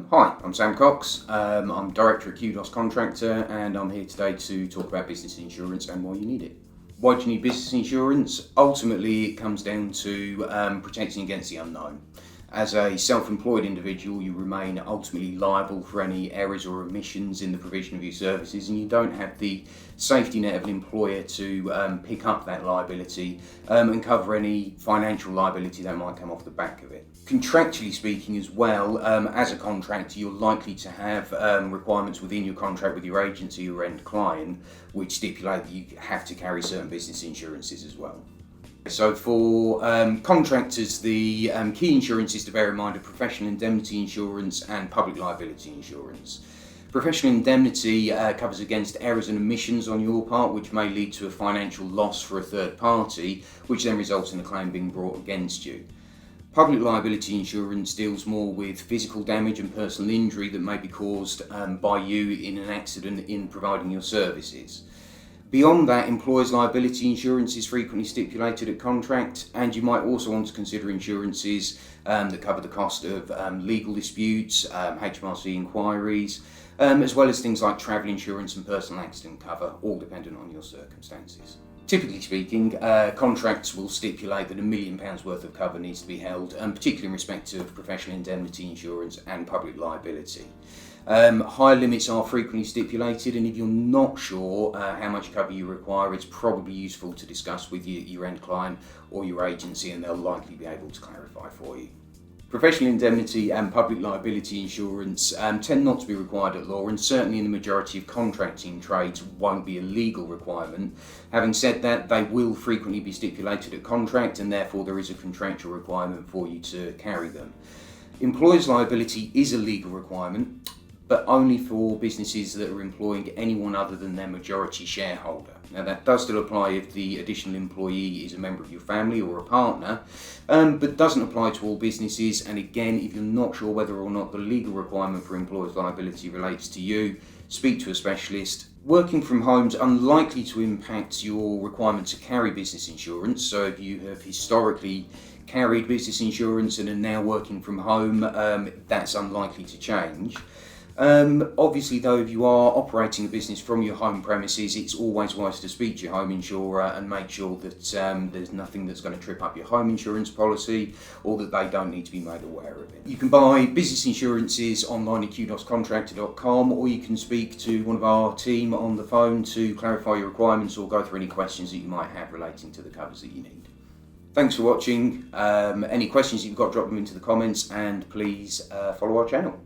Hi, I'm Sam Cox. I'm Director at Qdos Contractor, and I'm here today to talk about business insurance and why you need it. Why do you need business insurance? Ultimately, it comes down to protecting against the unknown. As a self-employed individual, you remain ultimately liable for any errors or omissions in the provision of your services, and you don't have the safety net of an employer to pick up that liability and cover any financial liability that might come off the back of it. Contractually speaking as well, as a contractor, you're likely to have requirements within your contract with your agency or end client which stipulate that you have to carry certain business insurances as well. So for contractors, the key insurances to bear in mind are professional indemnity insurance and public liability insurance. Professional indemnity covers against errors and omissions on your part, which may lead to a financial loss for a third party, which then results in a claim being brought against you. Public liability insurance deals more with physical damage and personal injury that may be caused by you in an accident in providing your services. Beyond that, employers' liability insurance is frequently stipulated at contract, and you might also want to consider insurances that cover the cost of legal disputes, HMRC inquiries, as well as things like travel insurance and personal accident cover, all dependent on your circumstances. Typically speaking, contracts will stipulate that £1 million worth of cover needs to be held, particularly in respect of professional indemnity insurance and public liability. Higher limits are frequently stipulated, and if you're not sure how much cover you require, it's probably useful to discuss with your end client or your agency, and they'll likely be able to clarify for you. Professional indemnity and public liability insurance tend not to be required at law, and certainly in the majority of contracting trades won't be a legal requirement. Having said that, they will frequently be stipulated at contract, and therefore there is a contractual requirement for you to carry them. Employer's liability is a legal requirement, but only for businesses that are employing anyone other than their majority shareholder. Now, that does still apply if the additional employee is a member of your family or a partner, but doesn't apply to all businesses. And again, if you're not sure whether or not the legal requirement for employer's liability relates to you, speak to a specialist. Working from home is unlikely to impact your requirement to carry business insurance. So if you have historically carried business insurance and are now working from home, that's unlikely to change. Obviously though, if you are operating a business from your home premises, it's always wise to speak to your home insurer and make sure that there's nothing that's going to trip up your home insurance policy, or that they don't need to be made aware of it. You can buy business insurances online at qdoscontractor.com, or you can speak to one of our team on the phone to clarify your requirements or go through any questions that you might have relating to the covers that you need. Thanks for watching. Any questions you've got, drop them into the comments, and please follow our channel.